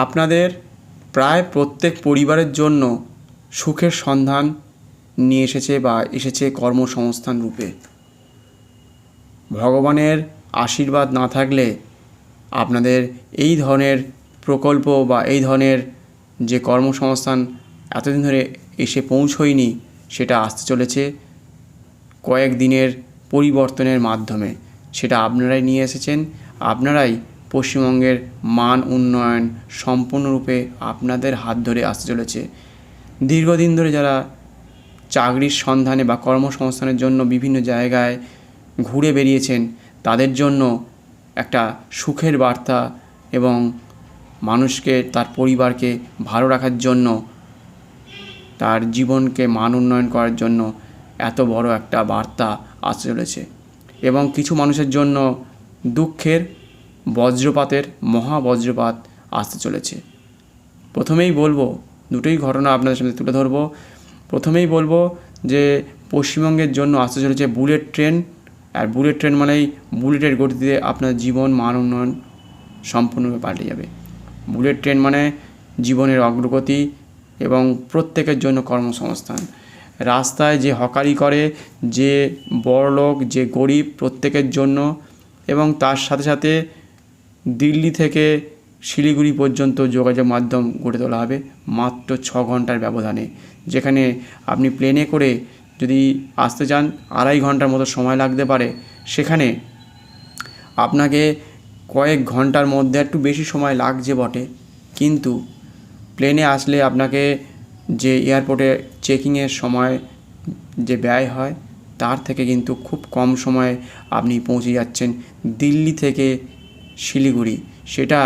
আপনাদের প্রায় প্রত্যেক পরিবারের জন্য সুখের সন্ধান নিয়ে এসেছে বা এসেছে কর্মসংস্থান রূপে। ভগবানের আশীর্বাদ না থাকলে আপনাদের এই ধরনের প্রকল্প বা এই ধরনের যে কর্মসংস্থান এতদিন ধরে এসে পৌঁছয়নি, সেটা আসতে চলেছে কয়েক দিনের পরিবর্তনের মাধ্যমে। সেটা আপনারাই নিয়ে এসেছেন। আপনারাই পশ্চিমবঙ্গের মান উন্নয়ন সম্পূর্ণরূপে আপনাদের হাত ধরে আসতে চলেছে। দীর্ঘদিন ধরে যারা চাকরির সন্ধানে বা কর্মসংস্থানের জন্য বিভিন্ন জায়গায় ঘুরে বেরিয়েছেন, তাদের জন্য একটা সুখের বার্তা এবং মানুষকে, তার পরিবারকে ভালো রাখার জন্য, তার জীবনকে মান উন্নয়ন করার জন্য এত বড় একটা বার্তা আসতে চলেছে। এবং কিছু মানুষের জন্য দুঃখের বজ্রপাতের মহাবজ্রপাত আসতে চলেছে। প্রথমেই বলবো, দুটোই ঘটনা আপনাদের সামনে তুলে ধরবো। প্রথমেই বলবো যে পশ্চিমবঙ্গের জন্য আসতে চলেছে বুলেট ট্রেন। আর বুলেট ট্রেন মানেই বুলেটের গতিতে আপনার জীবন মান উন্নয়ন সম্পূর্ণভাবে পাল্টে যাবে। বুলেট ট্রেন মানে জীবনের অগ্রগতি এবং প্রত্যেকের জন্য কর্মসংস্থান। রাস্তায় যে হকারি করে, যে বড়লোক, যে গরিব, প্রত্যেকের জন্য। এবং তার সাথে সাথে দিল্লি থেকে শিলিগুড়ি পর্যন্ত যোগাযোগ মাধ্যম গড়ে তোলা হবে মাত্র 6 ঘন্টার ব্যবধানে। যেখানে আপনি প্লেনে করে যদি আসতে চান 2.5 ঘন্টার মতো সময় লাগতে পারে, সেখানে আপনাকে কয়েক ঘন্টার মধ্যে, একটু বেশি সময় লাগছে বটে, কিন্তু প্লেনে আসলে আপনাকে যে এয়ারপোর্টে চেকিংয়ের সময় যে ব্যয় হয়, তার থেকে কিন্তু খুব কম সময়ে আপনি পৌঁছে যাচ্ছেন দিল্লি থেকে শিলিগুড়ি। সেটা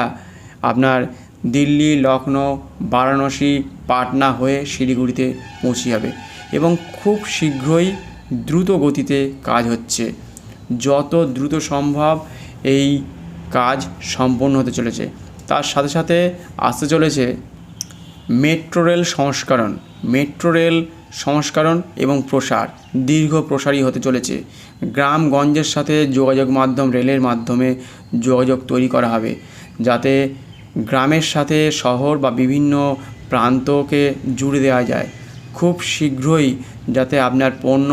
আপনার দিল্লি, লখনৌ, বারাণসী, পাটনা হয়ে শিলিগুড়িতে পৌঁছে যাবে। এবং খুব শীঘ্রই দ্রুত গতিতে কাজ হচ্ছে। যত দ্রুত সম্ভব এই কাজ সম্পন্ন হতে চলেছে। তার সাথে সাথে আসতে চলেছে মেট্রো রেল সংস্করণ। মেট্রো রেল সংস্করণ এবং প্রসার, দীর্ঘ প্রসারী হতে চলেছে। গ্রামগঞ্জের সাথে যোগাযোগ মাধ্যম রেলের মাধ্যমে যোগাযোগ তৈরি করা হবে, যাতে গ্রামের সাথে শহর বা বিভিন্ন প্রান্তকে জুড়ে দেওয়া যায়। খুব শীঘ্রই যাতে আপনার পণ্য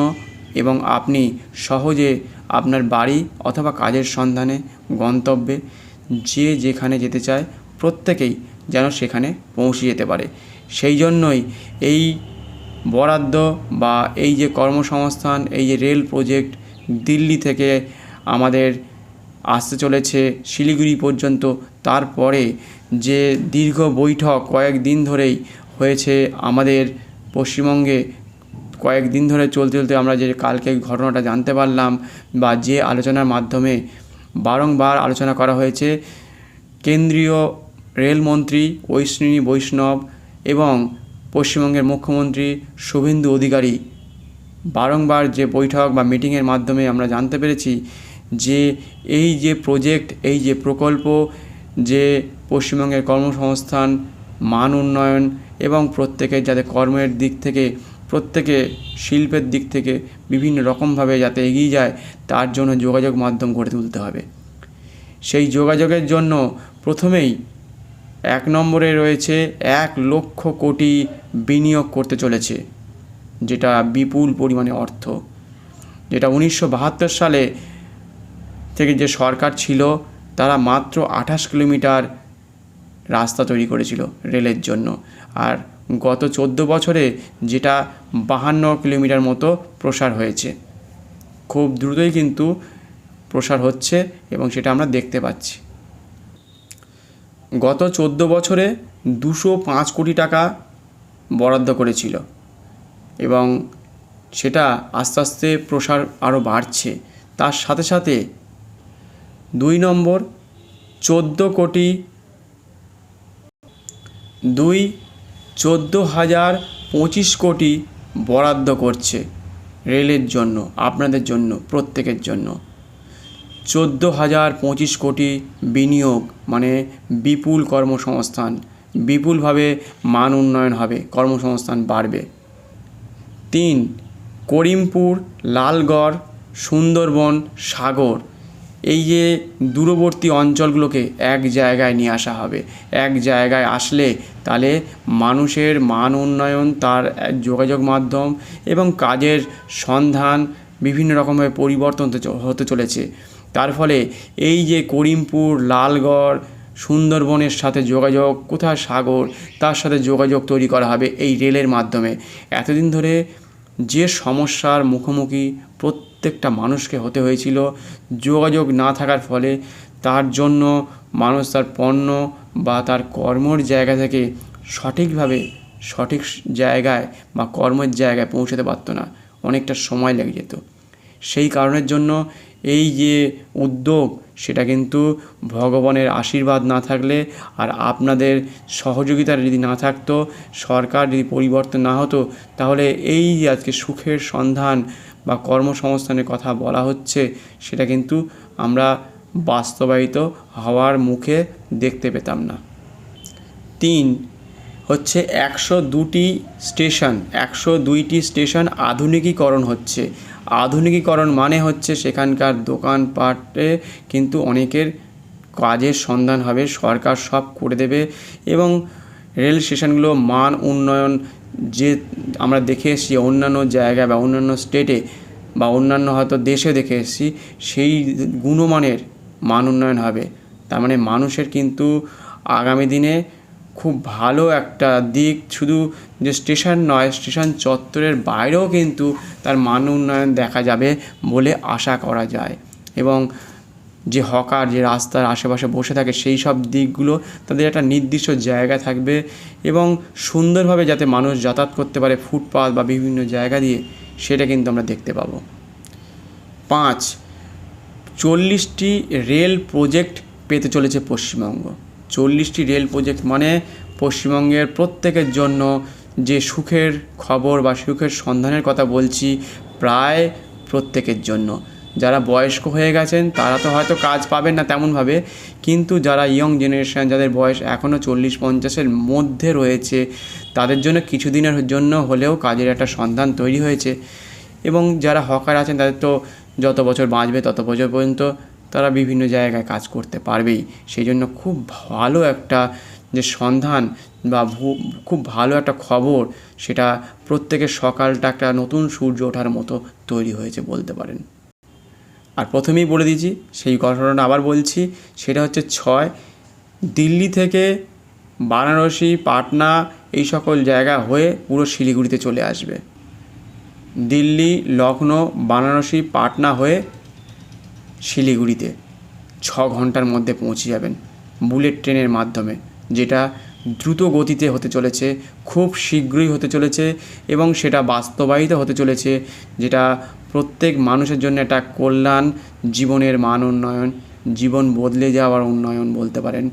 এবং আপনি সহজে আপনার বাড়ি অথবা কাজের সন্ধানে গন্তব্যে যে যেখানে যেতে চায়, প্রত্যেকেই যেন সেখানে পৌঁছে যেতে পারে। সেই জন্যই এই বরাদ্দ বা এই যে কর্মসংস্থান, এই যে রেল প্রজেক্ট দিল্লি থেকে আমাদের আসতে চলেছে শিলিগুড়ি পর্যন্ত। তারপরে যে দীর্ঘ বৈঠক কয়েকদিন ধরেই হয়েছে আমাদের পশ্চিমবঙ্গে, কয়েকদিন ধরে চলতে চলতে আমরা যে কালকে ঘটনাটা জানতে পারলাম, বা যে আলোচনার মাধ্যমে বারংবার আলোচনা করা হয়েছে, কেন্দ্রীয় রেলমন্ত্রী অশ্বিনী বৈষ্ণব এবং পশ্চিমবঙ্গের মুখ্যমন্ত্রী শুভেন্দু অধিকারী বারংবার যে বৈঠক বা মিটিংয়ের মাধ্যমে আমরা জানতে পেরেছি যে এই যে প্রজেক্ট, এই যে প্রকল্প, যে পশ্চিমবঙ্গের কর্মসংস্থান, মান উন্নয়ন এবং প্রত্যেকের যাতে কর্মের দিক থেকে, প্রত্যেকে শিল্পের দিক থেকে বিভিন্ন রকমভাবে যাতে এগিয়ে যায়, তার জন্য যোগাযোগ মাধ্যম গড়ে তুলতে হবে। সেই যোগাযোগের জন্য প্রথমেই 1 নম্বরে রয়েছে 1 লক্ষ কোটি বিনিয়োগ করতে চলেছে, যেটা বিপুল পরিমাণে অর্থ। যেটা 1972 সালে থেকে যে সরকার ছিল, তারা মাত্র 28 কিলোমিটার রাস্তা তৈরি করেছিল রেলের জন্য। আর গত 14 বছরে যেটা 52 কিলোমিটার মতো প্রসার হয়েছে। খুব দ্রুতই কিন্তু প্রসার হচ্ছে এবং সেটা আমরা দেখতে পাচ্ছি। গত 14 বছরে 205 কোটি টাকা বরাদ্দ করেছিল এবং সেটা আস্তে আস্তে প্রসার আরও বাড়ছে। তার সাথে সাথে 2 নম্বর 14,025 কোটি বরাদ্দ করছে রেলের জন্য, আপনাদের জন্য, প্রত্যেকের জন্য। 14,025 কোটি বিনিয়োগ মানে বিপুল কর্মসংস্থান, বিপুলভাবে মান উন্নয়ন হবে, কর্মসংস্থান বাড়বে। 3, করিমপুর, লালগড়, সুন্দরবন, সাগর, এই যে দূরবর্তী অঞ্চলগুলোকে এক জায়গায় নিয়ে আসা হবে। এক জায়গায় আসলে তাহলে মানুষের মান উন্নয়ন, তার যোগাযোগ মাধ্যম এবং কাজের সন্ধান বিভিন্ন রকমভাবে পরিবর্তন হতে চলেছে। তার ফলে এই যে করিমপুর, লালগড়, সুন্দরবনের সাথে যোগাযোগ, কোথায় সাগর, তার সাথে যোগাযোগ তৈরি করা হবে এই রেলের মাধ্যমে। এতদিন ধরে যে সমস্যার মুখোমুখি প্রত্যেকটা মানুষকে হতে হয়েছিল যোগাযোগ না থাকার ফলে, তার জন্য মানুষ তার পণ্য বা তার কর্মর জায়গা থেকে সঠিকভাবে সঠিক জায়গায় বা কর্মের জায়গায় পৌঁছাতে পারতো না, অনেকটা সময় লেগে যেত। সেই কারণের জন্য এই যে উদ্যোগ, সেটা কিন্তু ভগবানের আশীর্বাদ না থাকলে আর আপনাদের সহযোগিতা যদি না থাকতো, সরকার যদি পরিবর্তন না হতো, তাহলে এই যে আজকে সুখের সন্ধান বা কর্মসংস্থানের কথা বলা হচ্ছে, সেটা কিন্তু আমরা বাস্তবায়িত হওয়ার মুখে দেখতে পেতাম না। 3 হচ্ছে 102টি স্টেশন, 102টি স্টেশন আধুনিকীকরণ হচ্ছে। আধুনিকীকরণ মানে হচ্ছে সেখানকার দোকানপাটে কিন্তু অনেকের কাজের সন্ধান হবে, সরকার সব করে দেবে। এবং রেল স্টেশনগুলো মান উন্নয়ন, যে আমরা দেখে এসেছি অন্যান্য জায়গায় বা অন্যান্য স্টেটে বা অন্যান্য হয়তো দেশে দেখে এসেছি, সেই গুণমানের মান উন্নয়ন হবে। তার মানে মানুষের কিন্তু আগামী দিনে খুব ভালো একটা দিক, শুধু যে স্টেশন নয়, স্টেশন চত্বরের বাইরেও কিন্তু তার মান উন্নয়ন দেখা যাবে বলে আশা করা যায়। এবং যে হকার যে রাস্তার আশেপাশে বসে থাকে, সেই সব দিকগুলো তাদের একটা নির্দিষ্ট জায়গা থাকবে এবং সুন্দরভাবে যাতে মানুষ যাতায়াত করতে পারে ফুটপাথ বা বিভিন্ন জায়গা দিয়ে, সেটা কিন্তু আমরা দেখতে পাবো। 5 40টি রেল প্রজেক্ট পেতে চলেছে পশ্চিমবঙ্গ। 40টি রেল প্রজেক্ট মানে পশ্চিমবঙ্গের প্রত্যেকের জন্য যে সুখের খবর বা সুখের সন্ধানের কথা বলছি, প্রায় প্রত্যেকের জন্য। যারা বয়স্ক হয়ে গেছেন তারা তো হয়তো কাজ পাবেন না তেমনভাবে, কিন্তু যারা ইয়ং জেনারেশন, যাদের বয়স এখনও 40-50-এর মধ্যে রয়েছে, তাদের জন্য কিছুদিনের জন্য হলেও কাজের একটা সন্ধান তৈরি হয়েছে। এবং যারা হকার আছেন তাদের তো যত বছর বাঁচবে তত বছর পর্যন্ত তারা বিভিন্ন জায়গায় কাজ করতে পারবেই। সেই জন্য খুব ভালো একটা যে সন্ধান বা খুব ভালো একটা খবর, সেটা প্রত্যেকের সকালটা একটা নতুন সূর্য ওঠার মতো তৈরি হয়েছে বলতে পারেন। আর প্রথমেই বলে দিয়েছি, সেই ঘটনাটা আবার বলছি, সেটা হচ্ছে 6 দিল্লি থেকে বারাণসী, পাটনা এই সকল জায়গা হয়ে পুরো শিলিগুড়িতে চলে আসবে। দিল্লি, লখনৌ, বারাণসী, পাটনা হয়ে শিলিগুড়িতে 6 ঘন্টার মধ্যে পৌঁছে যাবেন বুলেট ট্রেনের মাধ্যমে, যেটা দ্রুত গতিতে হতে চলেছে, খুব শীঘ্রই হতে চলেছে এবং সেটা বাস্তবায়িত হতে চলেছে, যেটা প্রত্যেক মানুষের জন্য একটা কল্যাণ, জীবনের মান উন্নয়ন, জীবন বদলে যাওয়ার উন্নয়ন বলতে পারেন,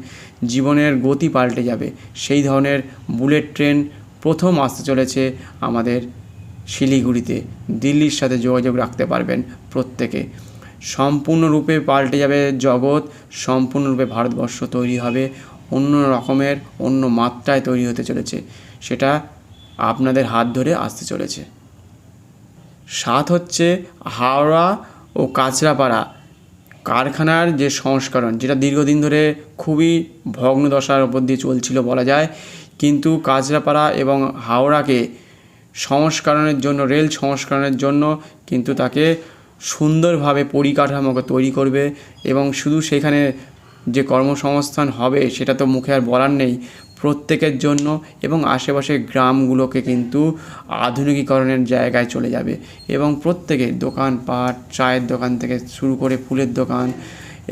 জীবনের গতি পাল্টে যাবে। সেই ধরনের বুলেট ট্রেন প্রথম আসতে চলেছে আমাদের শিলিগুড়িতে। দিল্লির সাথে যোগাযোগ রাখতে পারবেন প্রত্যেকে। সম্পূর্ণরূপে পাল্টে যাবে জগৎ, সম্পূর্ণরূপে ভারতবর্ষ তৈরি হবে, অন্য রকমের অন্য মাত্রায় তৈরি হতে চলেছে, সেটা আপনাদের হাত ধরে আসতে চলেছে। 7 হচ্ছে হাওড়া ও কাঁচরাপাড়া কারখানার যে সংস্করণ, যেটা দীর্ঘদিন ধরে খুবই ভগ্নদশার ওপর দিয়ে চলছিল বলা যায়, কিন্তু কাঁচরাপাড়া এবং হাওড়াকে সংস্করণের জন্য, রেল সংস্করণের জন্য কিন্তু তাকে সুন্দরভাবে পরিকাঠামোকে তৈরি করবে এবং শুধু সেখানে যে কর্মসংস্থান হবে সেটা তো মুখে আর বলার নেই, প্রত্যেকের জন্য এবং আশেপাশের গ্রামগুলোকে কিন্তু আধুনিকীকরণের জায়গায় চলে যাবে এবং প্রত্যেকে দোকানপাট, চায়ের দোকান থেকে শুরু করে ফুলের দোকান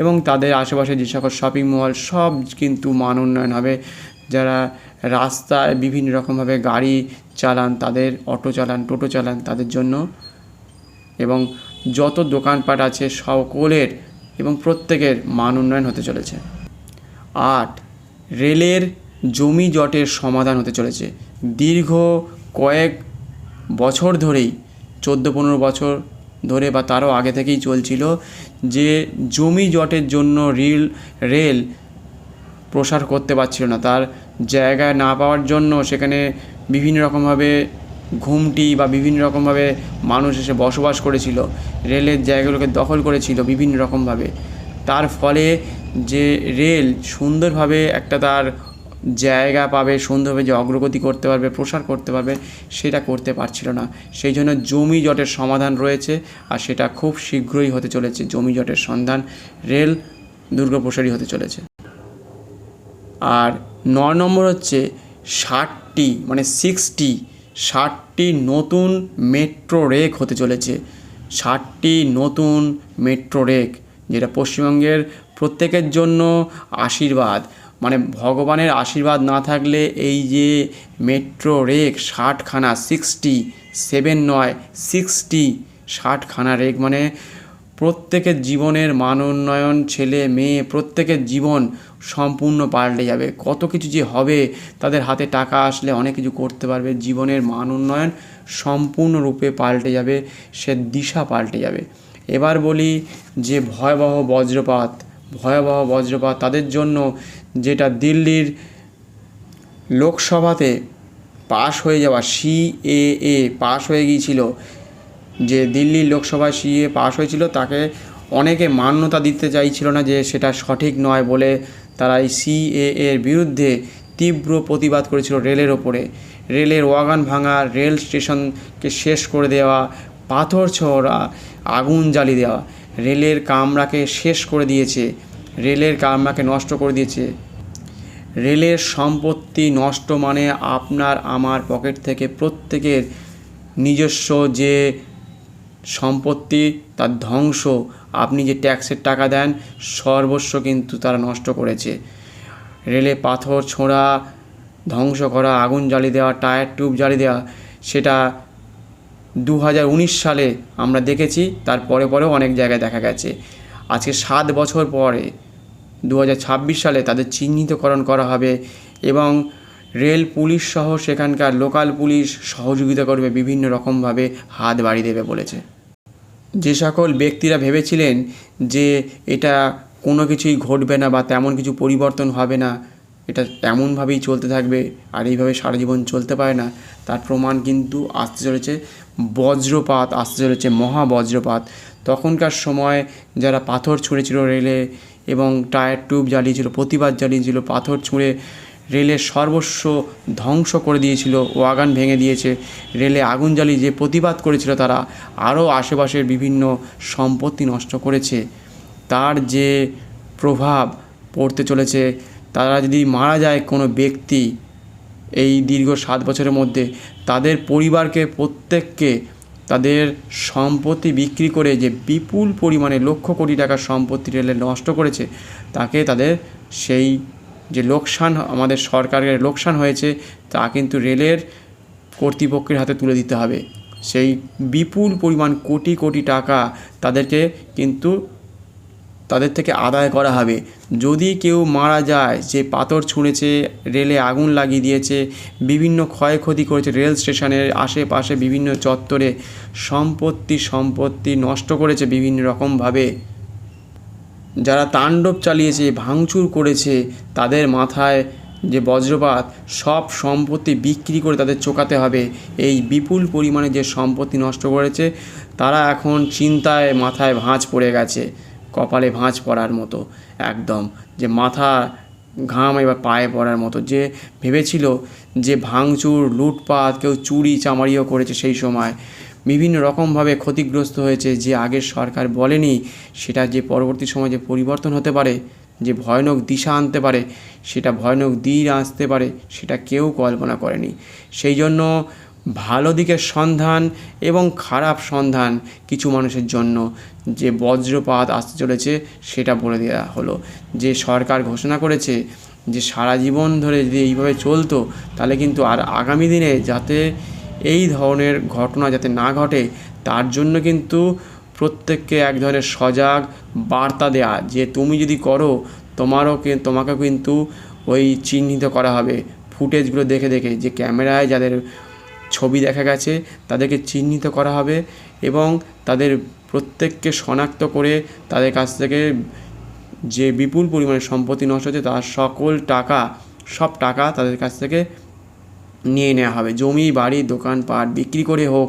এবং তাদের আশেপাশে যে সকল শপিং মল, সব কিন্তু মান উন্নয়ন হবে। যারা রাস্তায় বিভিন্ন রকমভাবে গাড়ি চালান, তাদের অটো চালান, টোটো চালান, তাদের জন্য এবং যত দোকানপাট আছে সকলের এবং প্রত্যেকের মান উন্নয়ন হতে চলেছে। 8 রেলের জমি জটের সমাধান হতে চলেছে। দীর্ঘ কয়েক বছর ধরেই, 14-15 বছর ধরে বা তারও আগে থেকেই চলছিল যে জমি জটের জন্য রেল প্রসার করতে পারছিল না, তার জায়গায় না পাওয়ার জন্য সেখানে বিভিন্ন রকমভাবে ঘুমটি বা বিভিন্ন রকমভাবে মানুষ এসে বসবাস করেছিল, রেলের জায়গাগুলোকে দখল করেছিল বিভিন্ন রকমভাবে। তার ফলে যে রেল সুন্দরভাবে একটা তার জায়গা পাবে, সুন্দরভাবে যে অগ্রগতি করতে পারবে, প্রসার করতে পারবে, সেটা করতে পারছিল না। সেই জন্য জমি জটের সমাধান রয়েছে, আর সেটা খুব শীঘ্রই হতে চলেছে। জমি জটের সন্ধান, রেল দুর্গপ্রসারী হতে চলেছে। আর 9 নম্বর হচ্ছে 60টি নতুন মেট্রো রেক হতে চলেছে। 60টি নতুন মেট্রো রেক, যেটা পশ্চিমবঙ্গের প্রত্যেকের জন্য আশীর্বাদ। মানে ভগবানের আশীর্বাদ না থাকলে এই যে মেট্রো রেক 60খানা, 7 নয় 60খানা রেক, মানে প্রত্যেকের জীবনের মান উন্নয়ন, ছেলে মেয়ে প্রত্যেকের জীবন সম্পূর্ণ পাল্টে যাবে। কত কিছু যে হবে, তাদের হাতে টাকা আসলে অনেক কিছু করতে পারবে, জীবনের মান উন্নয়ন সম্পূর্ণরূপে পাল্টে যাবে, সে দিশা পাল্টে যাবে। এবার বলি যে ভয়াবহ বজ্রপাত তাদের জন্য, যেটা দিল্লির লোকসভাতে পাশ হয়ে যাওয়া CAA পাশ হয়ে গিয়েছিল, যে দিল্লির লোকসভায় CAA পাশ হয়েছিল, তাকে অনেকে মান্যতা দিতে চাইছিল না, যে সেটা সঠিক নয় বলে তারা এই CAA-র বিরুদ্ধে তীব্র প্রতিবাদ করেছিল রেলের ওপরে। রেলের ওয়াগন ভাঙা, রেল স্টেশনকে শেষ করে দেওয়া, পাথর ছোড়া, আগুন জ্বালিয়ে দেওয়া, রেলের কামরাকে শেষ করে দিয়েছে, রেলের কামরাকে নষ্ট করে দিয়েছে। রেলের সম্পত্তি নষ্ট মানে আপনার আমার পকেট থেকে প্রত্যেকের নিজস্ব যে সম্পত্তি তার ধ্বংস। আপনি যে ট্যাক্সের টাকা দেন, সর্বস্ব কিন্তু তারা নষ্ট করেছে। রেলে পাথর ছোঁড়া, ধ্বংস করা, আগুন জ্বালিয়ে দেওয়া, টায়ার টিউব জ্বালিয়ে দেওয়া, সেটা 2019 সালে আমরা দেখেছি, তার পরেও অনেক জায়গায় দেখা গেছে। আজকে 7 বছর পরে 2026 সালে তাদের চিহ্নিতকরণ করা হবে, এবং রেল পুলিশ সহ সেখানকার লোকাল পুলিশ সহযোগিতা করবে, বিভিন্ন রকমভাবে হাত বাড়িয়ে দেবে বলেছে। যে সকল ব্যক্তিরা ভেবেছিলেন যে এটা কোনো কিছুই ঘটবে না বা তেমন কিছু পরিবর্তন হবে না, এটা এমনভাবেই চলতে থাকবে আর এইভাবে সারা জীবন চলতে পারে না, তার প্রমাণ কিন্তু আসতে চলেছে। বজ্রপাত আসতে চলেছে, মহা বজ্রপাত। তখনকার সময় যারা পাথর ছুঁড়েছিল রেলে এবং টায়ার টিউব জ্বালিয়েছিল, প্রতিবাদ জানিয়েছিল, পাথর ছুঁড়ে রেলের সর্বস্ব ধ্বংস করে দিয়েছিল, ওয়াগন ভেঙে দিয়েছে, রেলে আগুন জ্বালিয়ে যে প্রতিবাদ করেছিল, তারা আরও আশেপাশের বিভিন্ন সম্পত্তি নষ্ট করেছে, তার যে প্রভাব পড়তে চলেছে। তারা যদি মারা যায় কোনো ব্যক্তি এই দীর্ঘ 7 বছরের মধ্যে, তাদের পরিবারকে প্রত্যেককে তাদের সম্পত্তি বিক্রি করে যে বিপুল পরিমাণে লক্ষ কোটি টাকার সম্পত্তি রেলে নষ্ট করেছে, তাকে তাদের সেই যে লোকসান, আমাদের সরকারের লোকসান হয়েছে, তা কিন্তু রেলের কর্তৃপক্ষের হাতে তুলে দিতে হবে। সেই বিপুল পরিমাণ কোটি কোটি টাকা তাদেরকে কিন্তু তাদের থেকে আদায় করা হবে। যদি কেউ মারা যায়, যে পাথর ছুঁড়েছে, রেলে আগুন লাগিয়ে দিয়েছে, বিভিন্ন ক্ষয়ক্ষতি করেছে, রেল স্টেশনের আশেপাশে বিভিন্ন চত্বরে সম্পত্তি নষ্ট করেছে বিভিন্ন রকমভাবে, যারা তাণ্ডব চালিয়েছে, ভাঙচুর করেছে, তাদের মাথায় যে বজ্রপাত, সব সম্পত্তি বিক্রি করে তাদের চোকাতে হবে। এই বিপুল পরিমাণে যে সম্পত্তি নষ্ট করেছে, তারা এখন চিন্তায় মাথায় ভাঁজ পড়ে গেছে, কপালে ভাঁজ পড়ার মতো, একদম যে মাথা ঘাম এবার পায়ে পড়ার মতো। যে ভেবেছিল যে ভাঙচুর, লুটপাট, কেউ চুরি চামারিও করেছে, সেই সময় বিভিন্ন রকমভাবে ক্ষতিগ্রস্ত হয়েছে, যে আগের সরকার বলেনি, সেটা যে পরবর্তী সময়ে যে পরিবর্তন হতে পারে, যে ভয়ানক দিশা আনতে পারে, সেটা ভয়ানক দিন আসতে পারে, সেটা কেউ কল্পনা করেনি। সেই জন্য ভালো দিকের সন্ধান এবং খারাপ সন্ধান কিছু মানুষের জন্য যে বজ্রপাত আসতে চলেছে, সেটা বলে দেওয়া হলো। যে সরকার ঘোষণা করেছে যে সারা জীবন ধরে যদি এইভাবে চলতো, তাহলে কিন্তু আর আগামী দিনে যাতে এই ধরনের ঘটনা যাতে না ঘটে, তার জন্য কিন্তু প্রত্যেককে এক ধরনের সজাগ বার্তা দেয়া, যে তুমি যদি করো, তোমাকে কিন্তু ওই চিহ্নিত করা হবে। ফুটেজগুলো দেখে যে ক্যামেরায় যাদের ছবি দেখা গেছে, তাদেরকে চিহ্নিত করা হবে এবং তাদের প্রত্যেককে শনাক্ত করে তাদের কাছ থেকে যে বিপুল পরিমাণে সম্পত্তি নষ্ট হচ্ছে, তার সব টাকা তাদের কাছ থেকে নিয়ে নেওয়া হবে। জমি, বাড়ি, দোকানপাট বিক্রি করে হোক,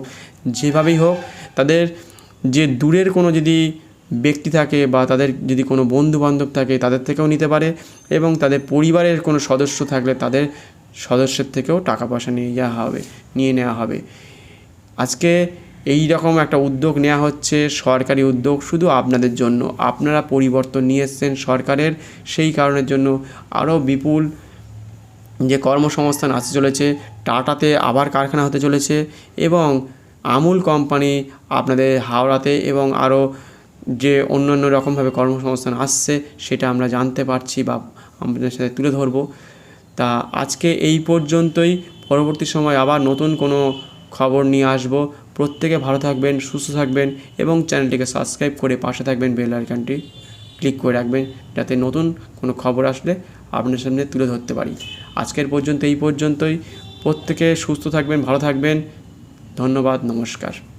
যেভাবেই হোক, তাদের যে দূরের কোনো যদি ব্যক্তি থাকে বা তাদের যদি কোনো বন্ধুবান্ধব থাকে তাদের থেকেও নিতে পারে, এবং তাদের পরিবারের কোনো সদস্য থাকলে তাদের সদস্যের থেকেও টাকা পয়সা নিয়ে নেওয়া হবে। আজকে এই রকম একটা উদ্যোগ নেওয়া হচ্ছে, সরকারি উদ্যোগ, শুধু আপনাদের জন্য। আপনারা পরিবর্তন নিয়ে এসেছেন সরকারের, সেই কারণের জন্য আরও বিপুল যে কর্মসংস্থান আসতে চলেছে। টাটাতে আবার কারখানা হতে চলেছে, এবং আমুল কোম্পানি আপনাদের হাওড়াতে, এবং আরও যে অন্যান্য রকমভাবে কর্মসংস্থান আসছে সেটা আমরা জানতে পারছি বা আমাদের সাথে তুলে ধরবো। তা আজকে এই পর্যন্তই। পরবর্তী সময় আবার নতুন কোনো খবর নিয়ে আসবো। প্রত্যেকে ভালো থাকবেন, সুস্থ থাকবেন, এবং চ্যানেলটিকে সাবস্ক্রাইব করে পাশে থাকবেন, বেল আইকনটি ক্লিক করে রাখবেন, যাতে নতুন কোনো খবর আসলে আপনার সামনে তুলে ধরতে পারি। আজকের পর্যন্ত এই পর্যন্তই। প্রত্যেকে সুস্থ থাকবেন, ভালো থাকবেন। ধন্যবাদ, নমস্কার।